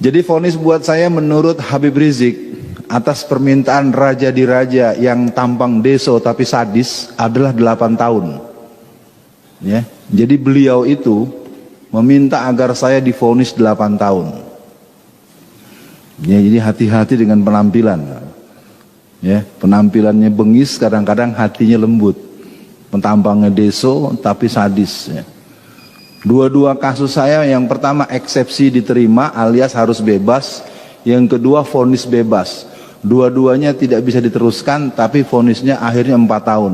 Jadi vonis buat saya menurut Habib Rizik atas permintaan raja di raja yang tampang deso tapi sadis adalah 8 tahun. Ya, jadi beliau itu meminta agar saya divonis 8 tahun. Ya, jadi hati-hati dengan penampilan. Ya, penampilannya bengis, kadang-kadang hatinya lembut. Tampangnya deso tapi sadis. Ya. Dua-dua kasus saya, yang pertama eksepsi diterima alias harus bebas, yang kedua vonis bebas. Dua-duanya tidak bisa diteruskan, tapi vonisnya akhirnya 4 tahun.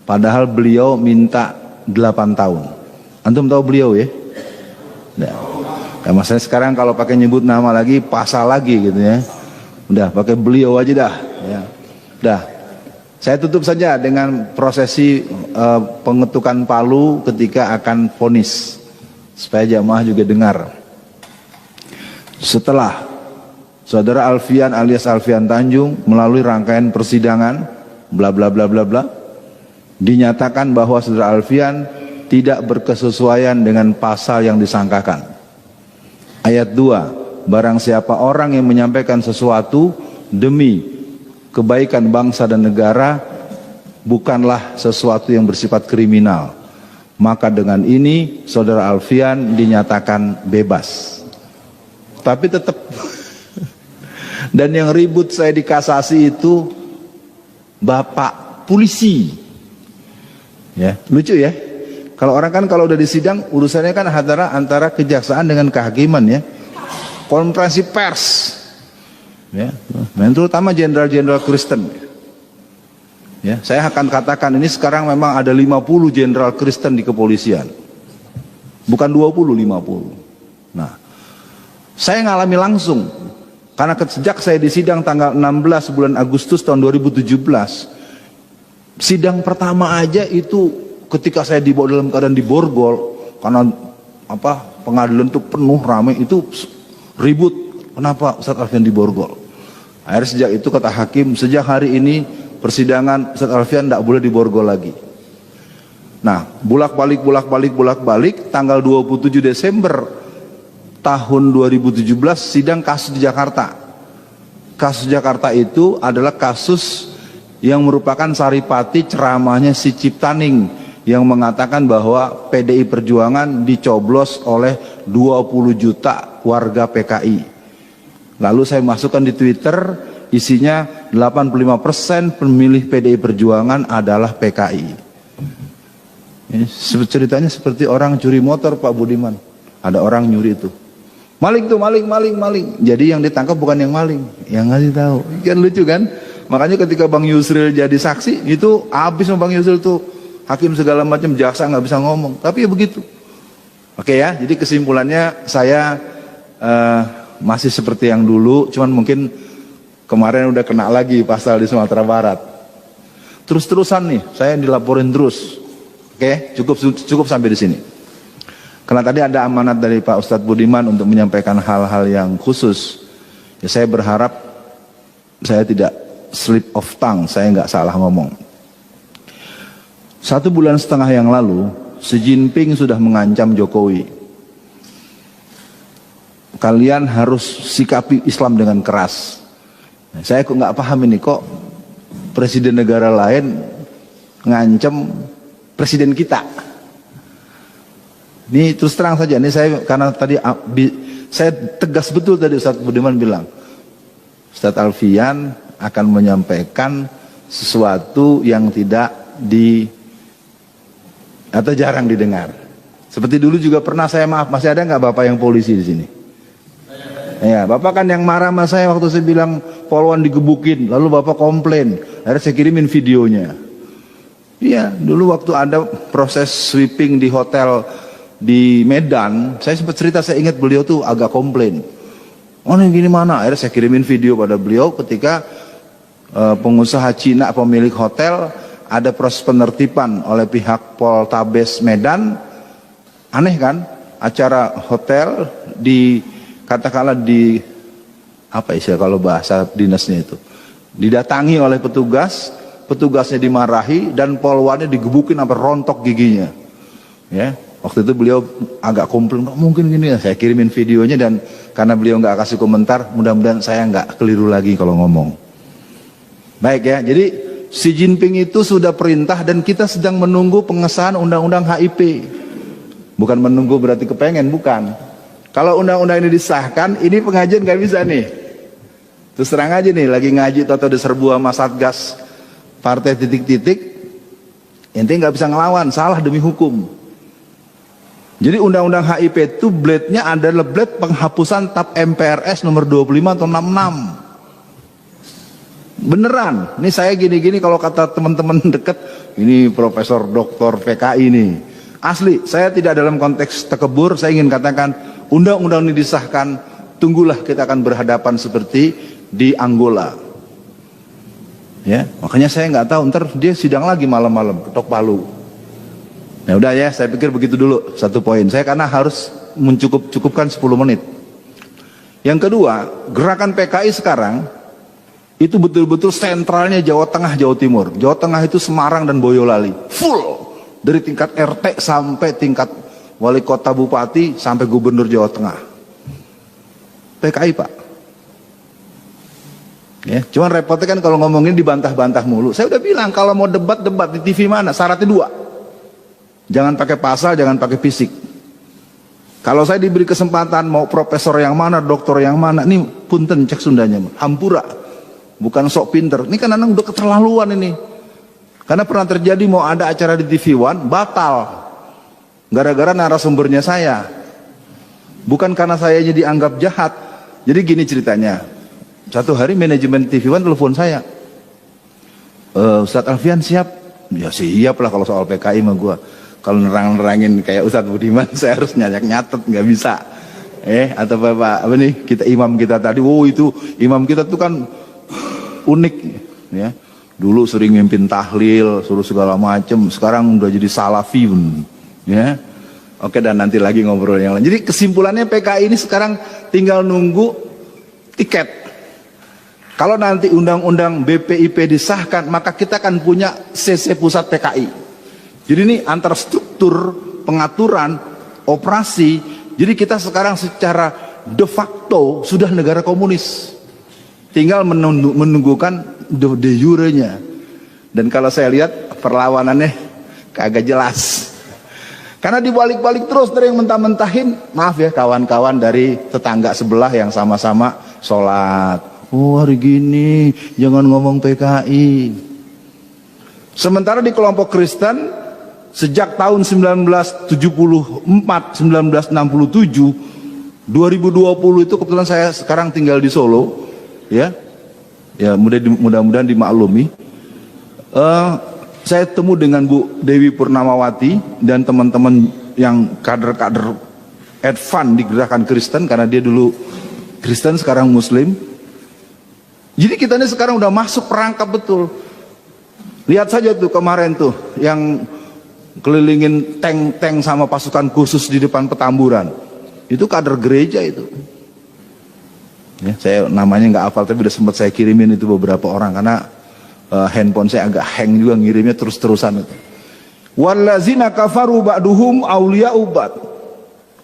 Padahal beliau minta 8 tahun. Antum tahu beliau ya? Nah, maksudnya sekarang kalau pakai nyebut nama lagi, pasal lagi gitu ya. Udah pakai beliau aja dah. Ya. Udah. Saya tutup saja dengan prosesi pengetukan palu ketika akan vonis, supaya jamaah juga dengar. Setelah saudara Alfian alias Alfian Tanjung melalui rangkaian persidangan bla bla bla bla bla, dinyatakan bahwa saudara Alfian tidak berkesesuaian dengan pasal yang disangkakan. Ayat 2, barang siapa orang yang menyampaikan sesuatu demi kebaikan bangsa dan negara bukanlah sesuatu yang bersifat kriminal, maka dengan ini saudara Alfian dinyatakan bebas. Tapi tetap dan yang ribut saya di kasasi itu bapak polisi. Ya, lucu ya. Kalau orang kan kalau udah di sidang urusannya kan antara kejaksaan dengan kehakiman ya. Konferensi pers. Ya, terutama jenderal-jenderal Kristen. Ya, saya akan katakan ini sekarang memang ada 50 jenderal Kristen di kepolisian. Bukan 20, 50. Nah, saya ngalami langsung. Karena sejak saya di sidang tanggal 16 bulan Agustus tahun 2017, sidang pertama aja itu ketika saya dibawa dalam keadaan diborgol, karena pengadilan itu penuh ramai, itu ribut. Kenapa Ustadz Alfian diborgol? Akhirnya sejak itu kata hakim, sejak hari ini persidangan Ustadz Alfian tidak boleh diborgol lagi. Nah, bolak-balik tanggal 27 Desember tahun 2017 sidang kasus di Jakarta. Kasus Jakarta itu adalah kasus yang merupakan saripati ceramahnya si Ciptaning yang mengatakan bahwa PDI Perjuangan dicoblos oleh 20 juta warga PKI. Lalu saya masukkan di Twitter, isinya 85% pemilih PDI Perjuangan adalah PKI. Ini ceritanya seperti orang curi motor Pak Budiman. Ada orang nyuri itu. Maling tuh, maling. Jadi yang ditangkap bukan yang maling, yang ngasih tahu. Kan lucu kan? Makanya ketika Bang Yusril jadi saksi, itu habis sama Bang Yusril tuh. Hakim segala macam, jaksa nggak bisa ngomong. Tapi ya begitu. Oke ya, jadi kesimpulannya saya masih seperti yang dulu, cuman mungkin kemarin udah kena lagi pasal di Sumatera Barat. Terus-terusan nih, saya dilaporin terus. Oke, cukup sampai di sini. Karena tadi ada amanat dari Pak Ustadz Budiman untuk menyampaikan hal-hal yang khusus. Ya, saya berharap saya tidak slip of tongue, saya nggak salah ngomong. 1,5 bulan yang lalu, Xi Jinping sudah mengancam Jokowi. Kalian harus sikapi Islam dengan keras. Nah, saya kok nggak paham ini, kok presiden negara lain ngancam presiden kita. Ini terus terang saja, ini saya karena tadi saya tegas betul tadi Ustadz Budiman bilang, Ustadz Alfian akan menyampaikan sesuatu yang tidak atau jarang didengar. Seperti dulu juga pernah saya masih ada nggak bapak yang polisi di sini? Ya, bapak kan yang marah sama saya waktu saya bilang Polwan digebukin, lalu bapak komplain, akhirnya saya kirimin videonya. Iya, dulu waktu ada proses sweeping di hotel di Medan, saya sempat cerita, saya ingat beliau tuh agak komplain. Oh ini gini mana? Akhirnya saya kirimin video pada beliau ketika pengusaha Cina pemilik hotel ada proses penertiban oleh pihak Poltabes Medan. Aneh kan? Acara hotel katakanlah apa istilah kalau bahasa dinasnya itu, didatangi oleh petugasnya dimarahi dan polwannya digebukin sampai rontok giginya. Ya, Waktu itu beliau agak komplain, nggak mungkin gini ya. Saya kirimin videonya dan karena beliau nggak kasih komentar, mudah-mudahan saya nggak keliru lagi kalau ngomong. Baik ya, jadi Xi Jinping itu sudah perintah dan kita sedang menunggu pengesahan undang-undang HIP. Bukan menunggu berarti kepengen, bukan. Kalau undang-undang ini disahkan, ini pengajian nggak bisa nih. Terus terang aja nih, lagi ngaji atau diserbu sama Satgas partai titik-titik, ente nggak bisa ngelawan, salah demi hukum. Jadi undang-undang HIP itu blade-nya adalah blade penghapusan TAP MPRS nomor 25 atau 66. Beneran, ini saya gini-gini kalau kata teman-teman deket, ini Profesor Doktor PKI nih. Asli, saya tidak dalam konteks tekebur, saya ingin katakan undang-undang ini disahkan, tunggulah kita akan berhadapan seperti di Angola. Ya, makanya saya nggak tahu ntar dia sidang lagi malam-malam ketok palu. Nah udah ya, saya pikir begitu dulu satu poin. Saya karena harus cukupkan 10 menit. Yang kedua, gerakan PKI sekarang itu betul-betul sentralnya Jawa Tengah, Jawa Timur. Jawa Tengah itu Semarang dan Boyolali, full dari tingkat RT sampai tingkat wali kota, bupati sampai gubernur Jawa Tengah. PKI Pak. Ya, cuman repotnya kan kalau ngomongin dibantah-bantah mulu. Saya udah bilang kalau mau debat di TV mana, syaratnya 2. Jangan pakai pasal, jangan pakai fisik. Kalau saya diberi kesempatan mau profesor yang mana, doktor yang mana, ini punten cek Sundanya, hampura. Bukan sok pinter. Ini kan anak udah keterlaluan ini. Karena pernah terjadi mau ada acara di TV One batal. Gara-gara narasumbernya saya. Bukan karena sayanya dianggap jahat. Jadi gini ceritanya. Satu hari manajemen TV One telepon saya, Ustadz Alfian siap? Ya siap lah kalau soal PKI mah gua. Kalau nerang-nerangin kayak Ustadz Budiman saya harus nyatet nggak bisa. Atau Bapak apa nih kita imam kita tadi, itu imam kita tuh kan unik ya. Dulu sering mimpin tahlil, suruh segala macem, sekarang udah jadi salafiyun ya. Oke, dan nanti lagi ngobrol yang lain. Jadi kesimpulannya PKI ini sekarang tinggal nunggu tiket. Kalau nanti undang-undang BPIP disahkan, maka kita akan punya CC pusat PKI. Jadi ini antar struktur, pengaturan, operasi. Jadi kita sekarang secara de facto sudah negara komunis. Tinggal menunggukan de jure-nya. Dan kalau saya lihat perlawanannya kagak jelas. Karena dibalik-balik terus dari yang mentah-mentahin, maaf ya kawan-kawan dari tetangga sebelah yang sama-sama sholat. Oh hari gini jangan ngomong PKI. Sementara di kelompok Kristen sejak tahun 1974, 1967, 2020 itu kebetulan saya sekarang tinggal di Solo, ya mudah-mudahan dimaklumi. Saya temu dengan Bu Dewi Purnamawati dan teman-teman yang kader-kader advance di gerakan Kristen karena dia dulu Kristen sekarang Muslim. Jadi kita ini sekarang udah masuk perangkap betul. Lihat saja tuh kemarin tuh yang kelilingin tank-tank sama pasukan khusus di depan Petamburan. Itu kader gereja itu. Ya, saya namanya nggak hafal tapi udah sempat saya kirimin itu beberapa orang karena handphone saya agak hang juga ngirimnya terus-terusan itu. Wallazina kafaru ba'duhum awliya'u ba'd.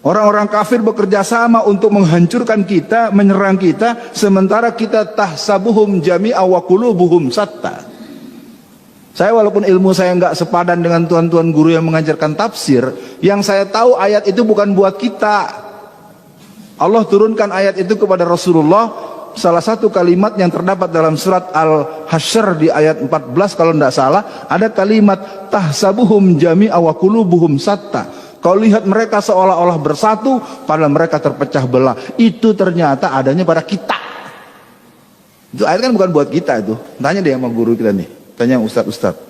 Orang-orang kafir bekerja sama untuk menghancurkan kita, menyerang kita, sementara kita tahsabuhum jami'a wa qulubuhum satta. Saya walaupun ilmu saya nggak sepadan dengan tuan-tuan guru yang mengajarkan tafsir, yang saya tahu ayat itu bukan buat kita. Allah turunkan ayat itu kepada Rasulullah. Salah satu kalimat yang terdapat dalam surat Al-Hasyr di ayat 14 kalau tidak salah, ada kalimat tahsabuhum jami'a wa qulubuhum satta. Kau lihat mereka seolah-olah bersatu, padahal mereka terpecah belah. Itu ternyata adanya pada kita. Itu ayat kan bukan buat kita itu. Tanya deh sama guru kita nih. Tanya ustadz-ustadz.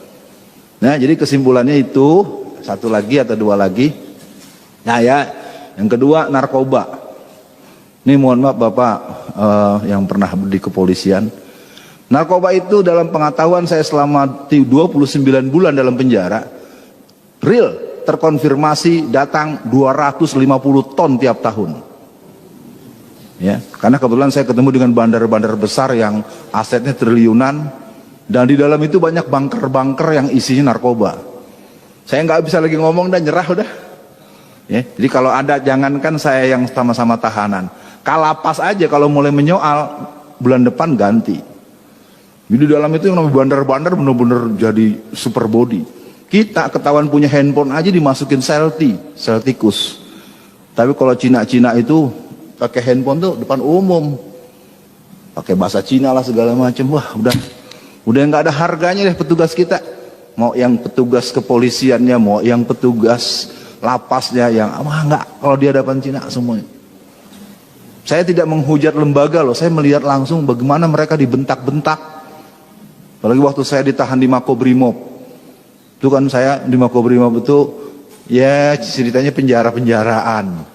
Nah jadi kesimpulannya itu, satu lagi atau dua lagi. Nah ya, yang kedua narkoba. Ini mohon maaf Bapak yang pernah di kepolisian. Narkoba itu dalam pengetahuan saya selama 29 bulan dalam penjara. Real. Terkonfirmasi datang 250 ton tiap tahun. Ya, karena kebetulan saya ketemu dengan bandar-bandar besar yang asetnya triliunan dan di dalam itu banyak bunker-bunker yang isinya narkoba. Saya nggak bisa lagi ngomong dan nyerah udah. Ya, jadi kalau ada, jangankan saya yang sama-sama tahanan, Kalapas aja kalau mulai menyoal bulan depan ganti. Jadi dalam itu yang namanya bandar-bandar benar-benar jadi super body. Kita ketahuan punya handphone aja dimasukin sel tikus. Tapi kalau Cina-Cina itu pakai handphone tuh depan umum, pakai bahasa Cina lah segala macam. Wah, udah nggak ada harganya deh petugas kita. Mau yang petugas kepolisiannya, mau yang petugas lapasnya, yang nggak, kalau di hadapan Cina semuanya. Saya tidak menghujat lembaga loh, saya melihat langsung bagaimana mereka dibentak-bentak. Apalagi waktu saya ditahan di Makobrimob, itu kan saya di Makobrimob itu ya ceritanya penjara-penjaraan.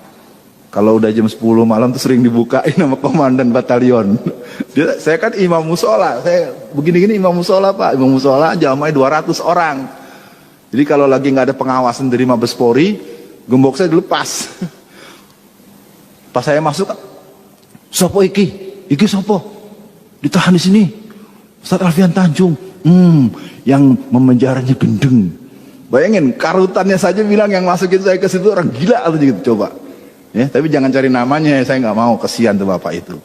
Kalau udah jam 10 malam tuh sering dibukain sama komandan batalion. Saya kan imam musola, saya begini-gini imam musola Pak, imam musola jamaah 200 orang. Jadi kalau lagi nggak ada pengawasan dari Mabes Polri, gembok saya dilepas. Pas saya masuk, sopo iki sopo, ditahan di sini, Ustaz Alfian Tanjung, yang memenjaranya gendeng. Bayangin, karutannya saja bilang yang masukin saya ke situ orang gila atau gitu, coba. Ya, tapi jangan cari namanya, saya nggak mau, kesian tuh bapak itu.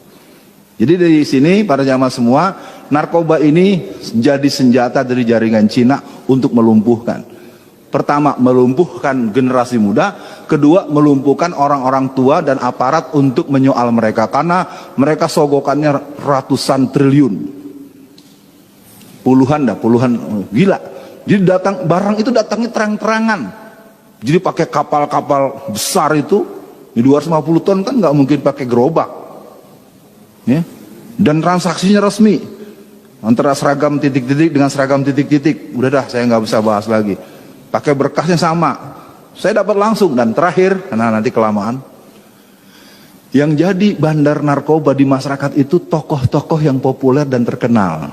Jadi dari sini para jamaah semua, narkoba ini jadi senjata dari jaringan Cina untuk melumpuhkan. Pertama, melumpuhkan generasi muda. Kedua, melumpuhkan orang-orang tua dan aparat untuk menyoal mereka. Karena mereka sogokannya ratusan triliun. Puluhan, gila. Jadi barang itu datangnya terang-terangan. Jadi pakai kapal-kapal besar itu, di 250 ton kan nggak mungkin pakai gerobak. Ya. Dan transaksinya resmi. Antara seragam titik-titik dengan seragam titik-titik. Udah dah, saya nggak bisa bahas lagi. Pakai berkasnya sama, saya dapat langsung. Dan terakhir, karena nanti kelamaan, yang jadi bandar narkoba di masyarakat itu tokoh-tokoh yang populer dan terkenal.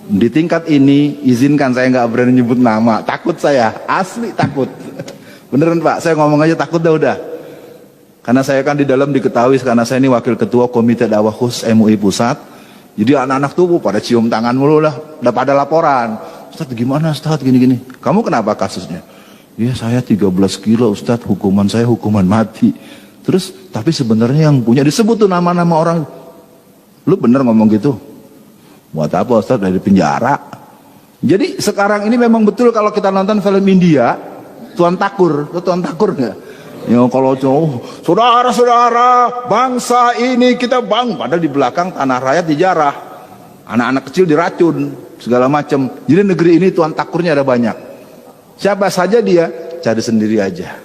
Di tingkat ini, izinkan saya nggak berani nyebut nama, takut saya, asli takut. Beneran Pak, saya ngomong aja takut udah. Karena saya kan di dalam diketahui, karena saya ini wakil ketua Komite Dakwah Khusus MUI Pusat. Jadi anak-anak tuh pada cium tangan mulu lah, udah pada laporan. Ustadz gimana Ustadz gini-gini, kamu kenapa kasusnya? Ya saya 13 kilo Ustadz, hukuman saya hukuman mati. Terus tapi sebenarnya yang punya disebut tuh nama-nama orang. Lu bener ngomong gitu? Buat apa Ustadz, dari penjara? Jadi sekarang ini memang betul kalau kita nonton film India, Tuan Takur. Lu Tuan Takur nggak? Ya kalau saudara-saudara bangsa ini kita padahal di belakang tanah rakyat dijarah, anak-anak kecil diracun segala macam. Jadi negeri ini Tuan Takurnya ada banyak. Siapa saja dia, cari sendiri aja.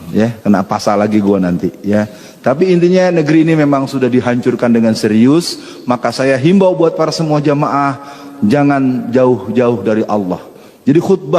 Ya, kena pasal lagi gua nanti ya. Tapi intinya negeri ini memang sudah dihancurkan dengan serius. Maka saya himbau buat para semua jamaah, jangan jauh-jauh dari Allah. Jadi khutbah